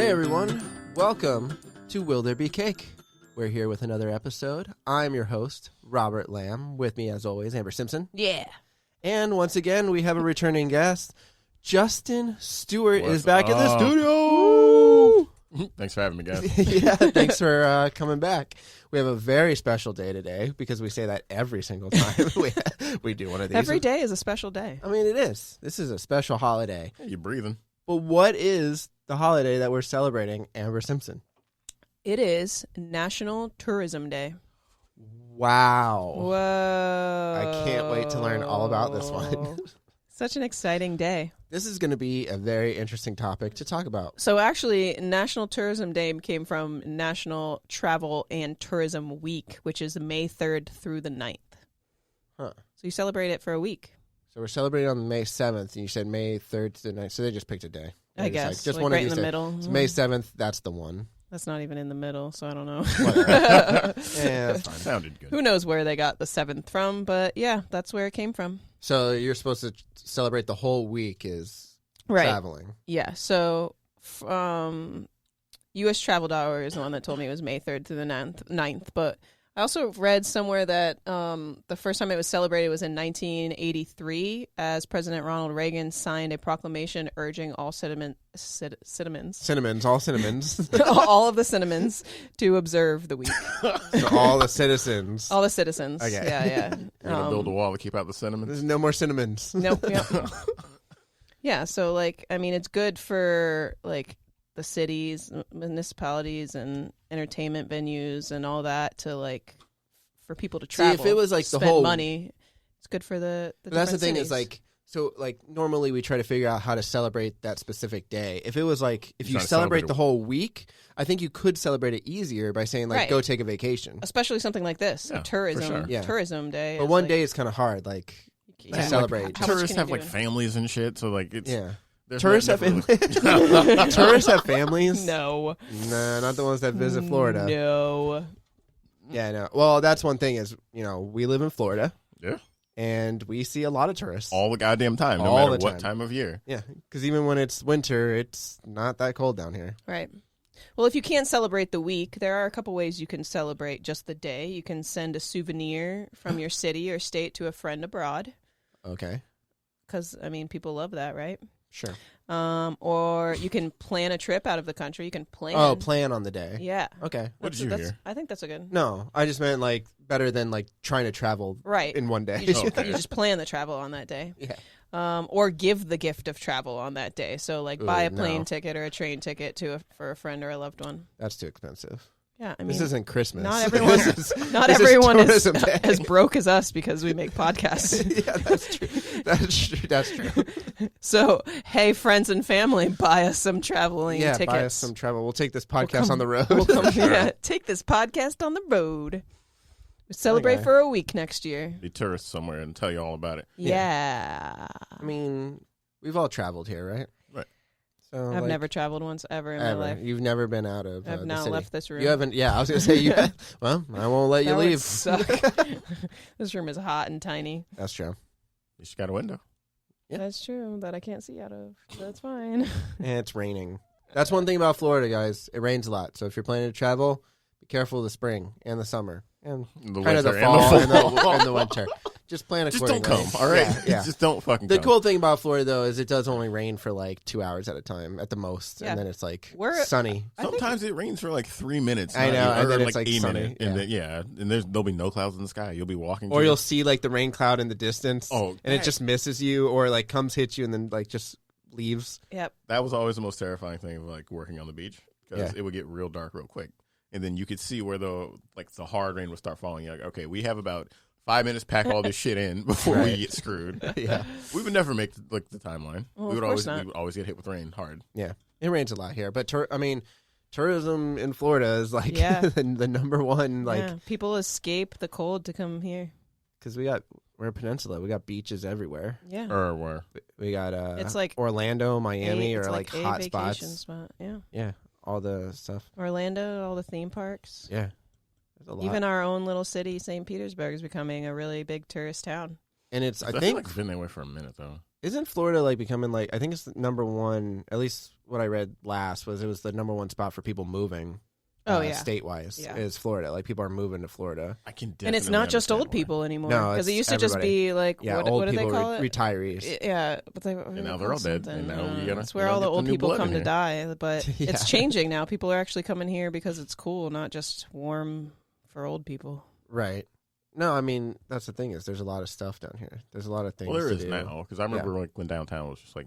Hey everyone, welcome to Will There Be Cake? We're here with another episode. I'm your host, Robert Lamb. With me, as always, Amber Simpson. Yeah. And once again, we have a returning guest. Justin Stewart What's is back in the up? studio. Thanks for having me, guys. Yeah, thanks for coming back. We have a very special day today because we say that every single time we do one of these. Every day is a special day. I mean, it is. This is a special holiday. Hey, you're breathing. But what is the holiday that we're celebrating, Amber Simpson? It is National Tourism Day. Wow. Whoa. I can't wait to learn all about this one. Such an exciting day. This is going to be a very interesting topic to talk about. So actually, National Tourism Day came from National Travel and Tourism Week, which is May 3rd through the 9th. Huh. So you celebrate it for a week. So we're celebrating on May 7th, and you said May 3rd to the 9th. So they just picked a day. I It's guess. just like one right of these in the days. middle. So May 7th, that's the one. That's not even in the middle, so I don't know. Yeah, that's fine. Sounded good. Who knows where they got the 7th from, but yeah, that's where it came from. So you're supposed to celebrate the whole week is Right. traveling. Yeah, so U.S. Travel Hour is the one that told me it was May 3rd through the 9th. But I also read somewhere that the first time it was celebrated was in 1983 as President Ronald Reagan signed a proclamation urging all cinnamons, All cinnamons. all of the cinnamons to observe the week. So all the citizens. All the citizens. Okay. Yeah. You're going to build a wall to keep out the cinnamon? There's no more cinnamons. Nope. Yep. Yeah, so, like, I mean, it's good for, like, the cities, municipalities, and entertainment venues and all that to, like, for people to travel. See, if it was, like, the spend whole... money, it's good for the But that's the different thing cities. is, like, so, like, normally we try to figure out how to celebrate that specific day. If it was, like, if you Trying to celebrate celebrate the whole week, I think you could celebrate it easier by saying, like, Right. go take a vacation. Especially something like this, Yeah, a tourism, for sure. Yeah. tourism day. But is, one like, day is kind of hard, like, yeah. celebrate. How much Tourists can you have, do like, in- families and shit, so, like, it's... yeah. there's Tourists have never families? Tourists have families? No. Nah, not the ones that visit Florida. No. Yeah, no. Well, that's one thing is, you know, we live in Florida, Yeah. and we see a lot of tourists. All the goddamn time, no All matter the what time. time of year. Yeah, because even when it's winter, it's not that cold down here. Right. Well, if you can't celebrate the week, there are a couple ways you can celebrate just the day. You can send a souvenir from your city or state to a friend abroad. Okay, Because, I mean, people love that, right? sure. Or you can plan a trip out of the country. You can plan. Oh, plan on the day. Yeah. Okay. What did you hear? I think that's a good. No, I just meant like better than like trying to travel Right. in one day. You just, Okay. you just plan the travel on that day. Yeah. Or give the gift of travel on that day. So, like, buy a Ooh, plane no. ticket or a train ticket for a friend or a loved one. That's too expensive. Yeah, I mean, This isn't Christmas. not everyone, This is- not this everyone is tourism day. as broke as us because we make podcasts. Yeah, that's true. That's true. That's true. So, hey, friends and family, buy us some traveling Yeah, tickets. buy us some travel. We'll take this podcast on the road. We'll come, yeah, take this podcast on the road. Celebrate Okay. for a week next year. Be tourists somewhere and tell you all about it. Yeah. I mean, we've all traveled here, right? Right. So I've like, never traveled once ever in my ever. life. You've never been out of I've the now city. left this room. You haven't. Yeah, I was gonna say you. Well, I won't let you That would leave. suck. This room is hot and tiny. That's true. You just got a window. Yeah. That's true that I can't see out of. That's fine. And it's raining. That's one thing about Florida, guys. It rains a lot. So if you're planning to travel, be careful of the spring and the summer and The kind of the winter fall and the fall. and the winter. Just plan Just accordingly. don't come, all right? Yeah. Just don't fucking The come. cool thing about Florida, though, is it does only rain for like 2 hours at a time at the most, Yeah. and then it's like We're- sunny. Sometimes it rains for like 3 minutes. I not know, even- and or then like it's, like, a sunny, minute, yeah. and then, there'll be no clouds in the sky. You'll be walking, Or through you'll see like the rain cloud in the distance, Oh, and it that- just misses you, or like comes hits you, and then like just leaves. Yep. That was always the most terrifying thing of like working on the beach because Yeah. it would get real dark real quick, and then you could see where the hard rain would start falling. You're like, okay, we have about 5 minutes to pack all this shit in before we Right. get screwed. Yeah, We would never make the timeline. Well, we of would course always not. we would always get hit with rain hard. yeah. It rains a lot here, but I mean, tourism in Florida is like Yeah. the number one, like Yeah. People escape the cold to come here. because we're a peninsula. We got beaches everywhere. Yeah. Or where We got It's like Orlando, Miami, it's or like a hot vacation spots. spot. Yeah. Yeah, all the stuff. Orlando, all the theme parks. Yeah, there's a lot. Even our own little city, St. Petersburg, is becoming a really big tourist town. and it's I feel think like it's been that way for a minute though. isn't Florida like becoming like I think it's the number one, at least what I read last was it was the number one spot for people moving. Oh yeah, state-wise Yeah. is Florida. Like people are moving to Florida. I can definitely and it's not just understand old why. people anymore. No, because it it's used to just everybody. be like Yeah, what old do they people, call it? retirees. Yeah, but they And now they're all dead, and now you gotta- it's you where all gotta the get the old new people blood in come to here. die. But Yeah. it's changing now. People are actually coming here because it's cool, not just warm for old people. Right. No, I mean that's the thing is there's a lot of stuff down here. There's a lot of things. Well, there to is do. now because I remember like when downtown was just like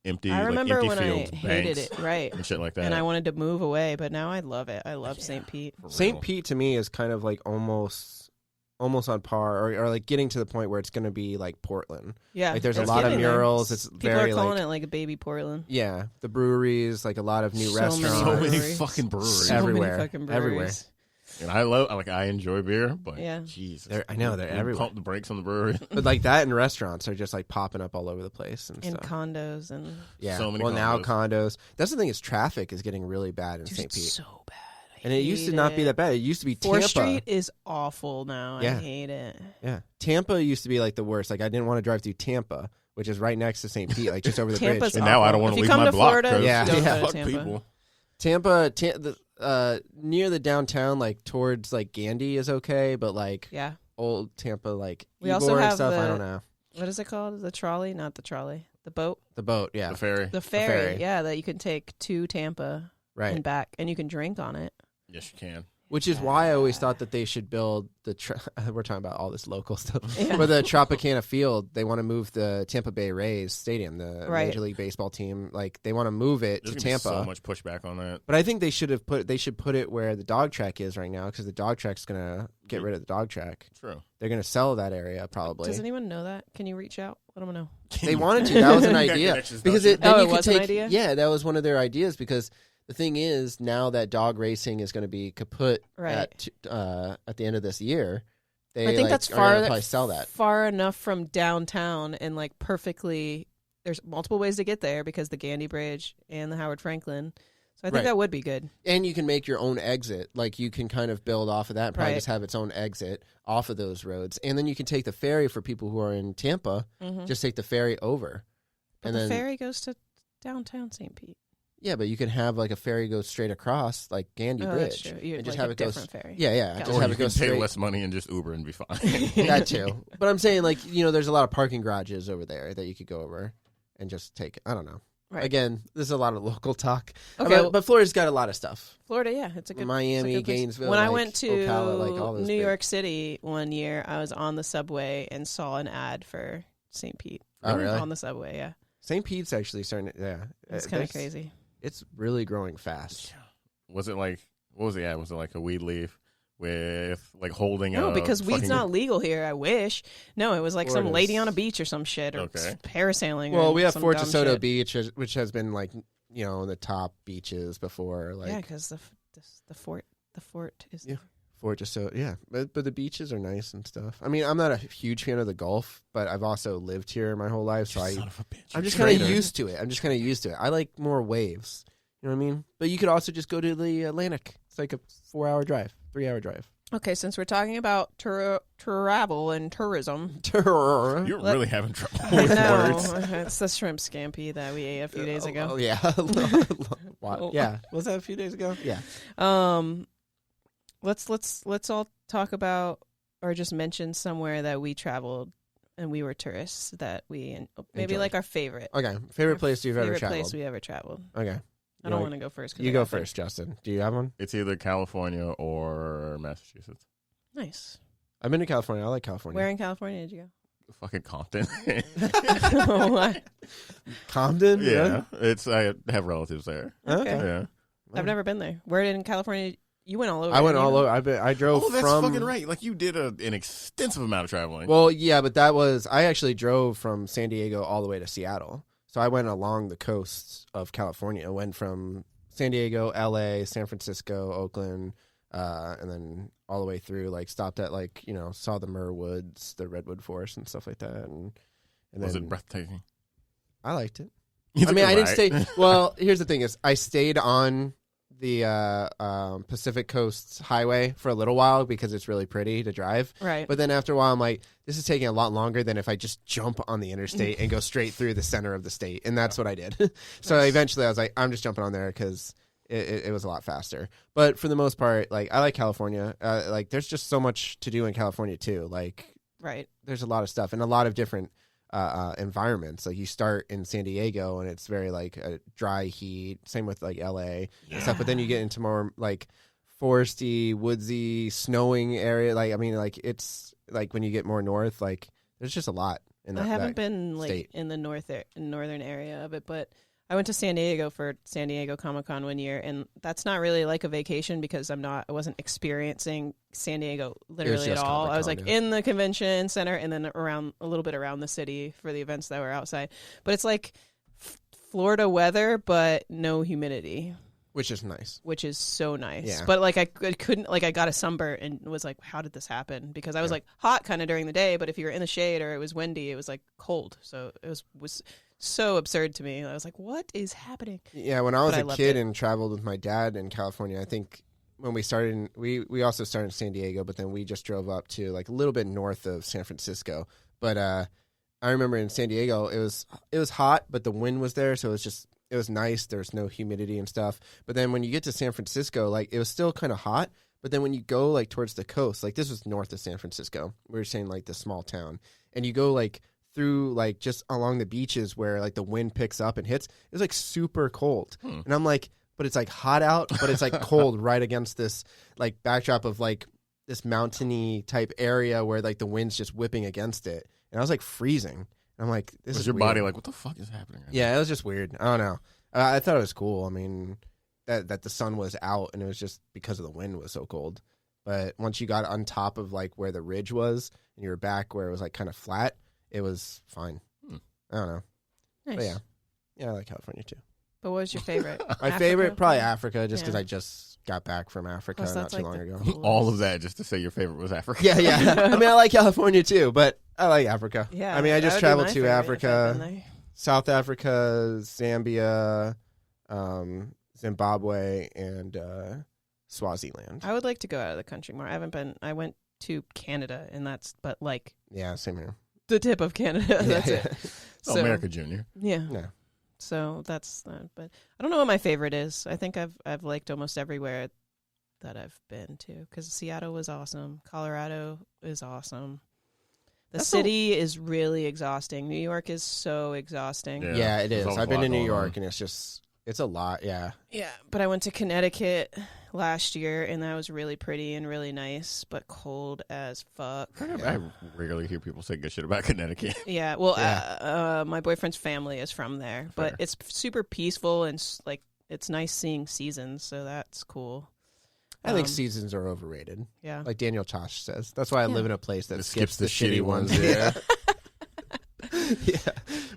empty. I remember like, empty when fields, I hated banks, it, right? and shit like that. And I wanted to move away, but now I love it. I love St. Pete. For St. real. Pete to me is kind of like almost on par, or like getting to the point where it's going to be like Portland. Yeah, Like there's a it's lot of getting there. murals. It's People very are calling like it like a baby Portland. yeah, the breweries, like a lot of new So many restaurants. So many breweries. fucking breweries. So Everywhere. many fucking Everywhere. breweries. And I enjoy beer, but Yeah. Jesus, I know, they're We everywhere. Pump the brakes on the brewery. But like that and restaurants are just like popping up all over the place and In stuff. condos and Yeah. So many well, now condos. condos. That's the thing is traffic is getting really bad in dude, St. it's Pete. so bad. I And it used to hate not be it. that bad. It used to be 4th Tampa. Street is awful now. Yeah. I hate it. Yeah. Tampa used to be like the worst. Like I didn't want to drive through Tampa, which is right next to St. Pete, like just over the Tampa's bridge. And now I don't awful. want If to you leave come my to block. Florida, 'cause Yeah, don't go yeah. to fuck Tampa. people. Tampa, near the downtown, like towards like Gandy is okay, but like Yeah. old Tampa, like We Ybor also and have stuff, I the- don't know. What is it called? The trolley? Not the trolley. The boat? The boat, yeah, The ferry. The ferry. ferry. Yeah, that you can take to Tampa right. and back, and you can drink on it. Yes, you can. Which is why I always thought that they should build the. We're talking about all this local stuff. Yeah. For the Tropicana Field, they want to move the Tampa Bay Rays Stadium, the Right. Major League Baseball team. Like they want to move it There's to gonna be Tampa. so much pushback on that. But I think they should put it where the dog track is right now because the dog track's gonna get rid of the dog track. True. They're gonna sell that area probably. Does anyone know that? Can you reach out? Let them know. They wanted to. That was an You got idea connections, because don't you? it. Then Oh, you it could was an take. idea? Yeah, that was one of their ideas because the thing is now that dog racing is going to be kaput Right. at the end of this year. They I think like, that's are gonna far probably sell that. far enough from downtown and like perfectly. There's multiple ways to get there because the Gandy Bridge and the Howard Franklin. So I think Right. that would be good. And you can make your own exit. Like you can kind of build off of that and probably Right. just have its own exit off of those roads. And then you can take the ferry for people who are in Tampa. Just take the ferry over. But and the then ferry goes to downtown St. Pete. yeah, but you can have like a ferry go straight across like Gandy Oh, Bridge. that's true. You and just like have a it go different ferry. Yeah, yeah. Got Just it. Or have you it go can pay straight. less money and just Uber and be fine. That too. But I'm saying like, there's a lot of parking garages over there that you could go over and just take. I don't know. Right. Again, this is a lot of local talk. Okay, But, well- but Florida's got a lot of stuff. Florida, yeah, it's a good Miami, it's a good place. Gainesville, When I like, went to Ocala, like, all those New big- York City one year, I was on the subway and saw an ad for St. Pete. Oh, really? On the subway, yeah. St. Pete's actually starting to, yeah. It's kind of crazy. It's really growing fast. Was it like, what was the ad? Was it like a weed leaf with like holding No, a because weed's fucking- not legal here. I wish. No, it was like some Florida's- lady on a beach or some shit or Okay. parasailing. Well, or we have some Fort dumb DeSoto shit. Beach, which has been like, in the top beaches before. Like Yeah, because the fort is Yeah. Fort DeSoto, yeah. But the beaches are nice and stuff. I mean, I'm not a huge fan of the Gulf, but I've also lived here my whole life, so Son of a bitch. I'm you just kind of traitor. used to it. I like more waves. You know what I mean? But you could also just go to the Atlantic. It's like a 3-hour drive. Okay, since we're talking about travel and tourism, You're really having trouble I with know words. it's the shrimp scampi that we ate a few days ago. Oh, yeah. Oh. Yeah. Was that a few days ago? Yeah. Let's all talk about or just mention somewhere that we traveled and we were tourists that we maybe Enjoyed. like our favorite. Okay. Favorite place you've ever favorite traveled? place we ever traveled. Okay. I don't want to go first. 'cause You I go got things. first, Justin. Do you have one? It's either California or Massachusetts. Nice. I've been to California. I like California. Where in California did you Fucking Compton. go? What? Compton? Yeah, I have relatives there. Okay. Yeah. I've never been there. Where in California? You went all over. I went didn't all you? over. I drove Oh, that's from. fucking right. Like you did an extensive amount of traveling. Well, yeah, but I actually drove from San Diego all the way to Seattle. So I went along the coasts of California. I went from San Diego, LA, San Francisco, Oakland, and then all the way through, like stopped at saw the Myrrh Woods, the Redwood Forest and stuff like that. And was then it breathtaking? I liked it. You I mean, took I a didn't ride. stay. Well, here's the thing: is I stayed on Pacific Coast Highway for a little while because it's really pretty to drive. Right. But then after a while, I'm like, this is taking a lot longer than if I just jump on the interstate and go straight through the center of the state. And that's what I did. So eventually I was like, I'm just jumping on there because it was a lot faster. But for the most part, like, I like California. Like, there's just so much to do in California too. Like, Right. there's a lot of stuff and a lot of different environments. Like, you start in San Diego and it's very like a dry heat. Same with like LA and stuff. But then you get into more like foresty, woodsy, snowing area. Like, I mean, like, it's like when you get more north, like, there's just a lot in that. I haven't been like state. in the northern area of it, but I went to San Diego for San Diego Comic-Con one year, and that's not really like a vacation because I wasn't experiencing San Diego literally at just all. I was Comic-Con, like in the convention center and then around a little bit around the city for the events that were outside. But it's like Florida weather, but no humidity, Which is nice. which is so nice. Yeah. But like I couldn't, like, I got a sunburn and was like, how did this happen? Because I was like hot kind of during the day, but if you were in the shade or it was windy, it was like cold. So it was so absurd to me. I was like, what is happening? Yeah, when I was But I a loved kid it. and traveled with my dad in California, I think when we started, we also started in San Diego, but then we just drove up to like a little bit north of San Francisco. But I remember in San Diego, it was hot, but the wind was there, so it was nice. There was no humidity and stuff. But then when you get to San Francisco, like, it was still kind of hot. But then when you go like towards the coast, like, this was north of San Francisco. We were saying like the small town, and you go like through like just along the beaches where like the wind picks up and hits. It was like super cold, and I'm like, but it's like hot out, but it's like cold right against this like backdrop of like this mountainy type area where like the wind's just whipping against it, and I was like freezing. And I'm like, this Was is your weird. body like, what the fuck is happening? Right Yeah, it was just weird. I don't know. I thought it was cool. I mean, that the sun was out and it was just because of the wind was so cold. But once you got on top of like where the ridge was and you were back where it was like kind of flat, it was fine. I don't know. Nice. But yeah, I like California too. But what was your favorite? My Africa? favorite, probably Africa, just because Yeah. I just got back from Africa Plus, not that's too like long the ago. coolest. All of that just to say your favorite was Africa. Yeah. I mean, I like California too, but I like Africa. Yeah. I mean, I that just would be traveled my to favorite if I'd Africa. been there. South Africa, Zambia, Zimbabwe, and Swaziland. I would like to go out of the country more. I haven't been. I went to Canada, and but like Yeah, same here. the tip of Canada. That's it. Oh, So, America Junior. Yeah. Yeah. So that's that. But I don't know what my favorite is. I think I've liked almost everywhere that I've been to because Seattle was awesome. Colorado is awesome. The city is really exhausting. New York is so exhausting. Yeah, it there's is. always I've a been lot to New going York, on. and it's a lot. Yeah. Yeah, but I went to Connecticut last year, and that was really pretty and really nice, but cold as fuck. I rarely hear people say good shit about Connecticut. Yeah, well, my boyfriend's family is from there, but Fair. it's super peaceful and like it's nice seeing seasons, so that's cool. I think seasons are overrated. Yeah, Like Daniel Tosh says. That's why I live in a place that It skips the shitty ones. Yeah. Yeah,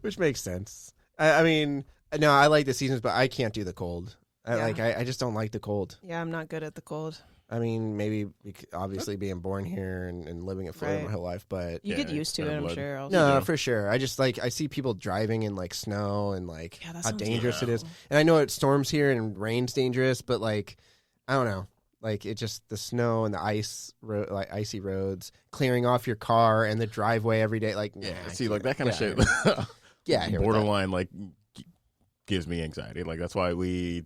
which makes sense. I mean, no, I like the seasons, but I can't do the cold. I just don't like the cold. yeah, I'm not good at the cold. I mean, maybe obviously being born here and living in Florida Right. my whole life, but You Yeah, get used to bad it, I'm blood. sure. Also. no, do. for sure. I just like I see people driving in like snow and like Yeah, that how sounds dangerous it is. terrible. And I know it storms here and rain's dangerous, but like I don't know. Like it just the snow and the ice, like icy roads, clearing off your car and the driveway every day. Like Yeah, nah, I see, can't. like that kind of Get shit. out of here. Yeah, I hear with that. borderline like gives me anxiety. Like that's why we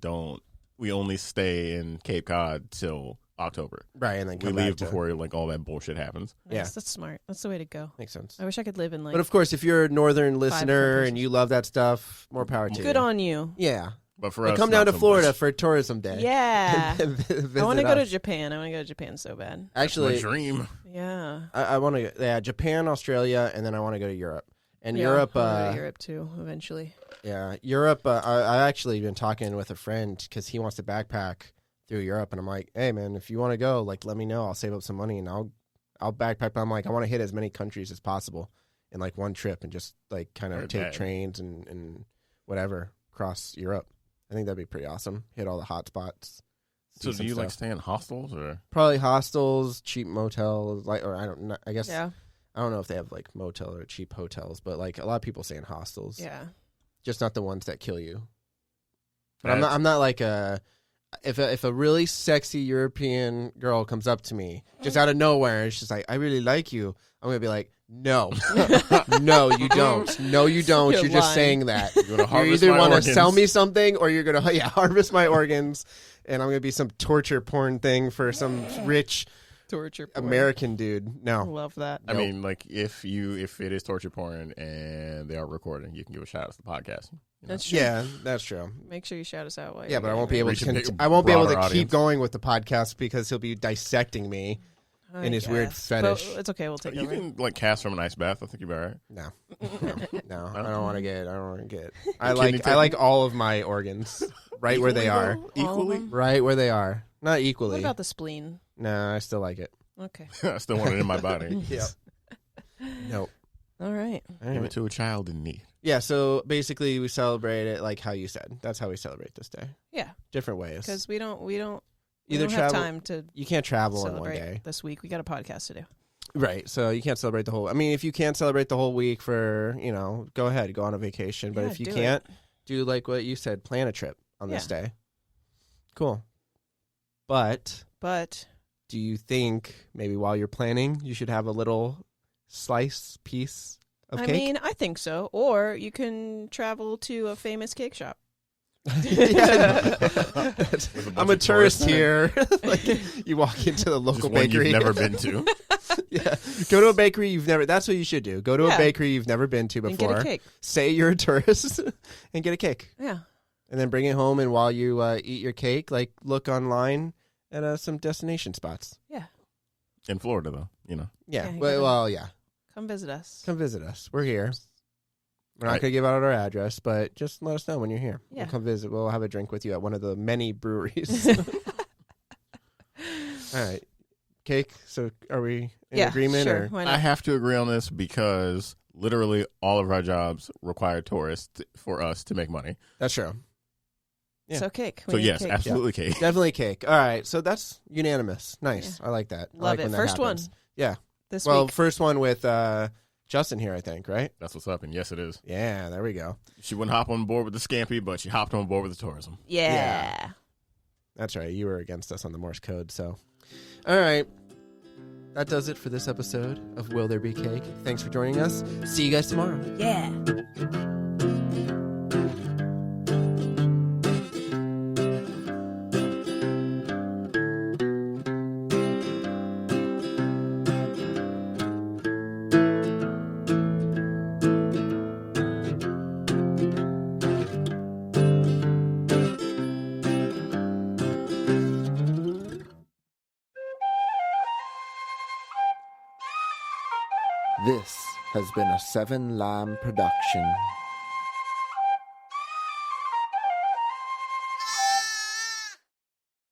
only stay in Cape Cod till October. Right, and then We come leave back to, before like all that bullshit happens. Nice, Yeah. that's smart. That's the way to go. makes sense. I wish I could live in like. But of course, if you're a northern listener places. and you love that stuff, more power to you. good on you. Yeah, But for but us, come down not to so Florida much. for tourism day. Yeah, I Visit want to go to us. Japan. I want to go to Japan so bad. My Actually, dream. Yeah. I want to. Yeah, Japan, Australia, and then I want to go to Europe. And Yeah, Europe, I wanna go to Europe too, eventually. yeah, Europe. I actually been talking with a friend because he wants to backpack through Europe, and I'm like, hey man, if you want to go, like, let me know. I'll save up some money and I'll backpack. But I'm like, I want to hit as many countries as possible in like one trip and just like kind of Heard take that. trains and whatever across Europe. I think that'd be pretty awesome. Hit all the hot spots. So see do you some like stuff. stay in hostels or? Probably hostels, cheap motels, like, or I don't know. I guess Yeah. I don't know if they have like motel or cheap hotels, but like a lot of people stay in hostels. Yeah. Just not the ones that kill you. But I'm not like a if a really sexy European girl comes up to me just out of nowhere and she's like, "I really like you," I'm gonna be like, "No, no, you don't. No, you don't. You're just lying. saying that. You're gonna You harvest either my want to organs. sell me something or you're gonna harvest my organs, and I'm gonna be some torture porn thing for some rich Torture porn. American dude. No, Love that. I mean, like if it is torture porn and they are recording, you can give a shout out to the podcast. You know? That's true. yeah, that's true. Make sure you shout us out. While Yeah, you're but I getting won't be it. able Reach a to. big, I won't be able to broader keep audience. going with the podcast because he'll be dissecting me. I in his weird guess. fetish. But it's okay. We'll take You over. can like cast from an ice bath. I think you'll be all right. No, no, I don't want to get. I don't want to get. I Kidney like. I taken? like all of my organs right where they are. All of Equally? them? Right where they are. Not What equally. about the spleen? No, I still like it. Okay. I still want it in my body. Yep. Nope. All right. All Give right. it to a child in need. Yeah. So basically, we celebrate it like how you said. That's how we celebrate this day. Yeah, Different ways. because we don't Either have travel. time to You can't travel in one celebrate day. this week. We got a podcast to do. Right. So you can't celebrate the whole. I mean, if you can't celebrate the whole week for, go ahead, go on a vacation. But Yeah, if you do it. can't, do like what you said, plan a trip on this Yeah. day. Cool. But But do you think maybe while you're planning, you should have a little piece of I cake? mean, I think so. Or you can travel to a famous cake shop. Yeah. With a bunch I'm a of tourist tourists. here. Like you walk into the local Just one bakery. you've never been to. Yeah. Go to a bakery you've never. That's what you should do. Go to a Yeah. bakery you've never been to And before. get a cake. Say you're a tourist and get a cake. Yeah. And then bring it home, and while you eat your cake, like look online at some destination spots. Yeah. In Florida, though, Yeah. Yeah, you well, gotta- well, yeah. Come visit us. Come visit us. We're here. We're not Right. going to give out our address, but just let us know when you're here. Yeah. We'll come visit. We'll have a drink with you at one of the many breweries. All right. Cake. So are we in Yeah, agreement? sure. Or? Why I not? have to agree on this because literally all of our jobs require tourists for us to make money. That's true. Yeah. So cake. We So need yes, cake. absolutely cake. Definitely cake. All right. So that's unanimous. Nice. I like that. I Love like it. when that First one. happens. Yeah. This Well, week. first one with Justin here, I think, right? That's what's up, and yes, it is. Yeah, there we go. She wouldn't hop on board with the scampi, but she hopped on board with the tourism. Yeah. That's right. You were against us on the Morse code, so. All right. That does it for this episode of Will There Be Cake? Thanks for joining us. See you guys tomorrow. Yeah. This has been a Seven Lamb production.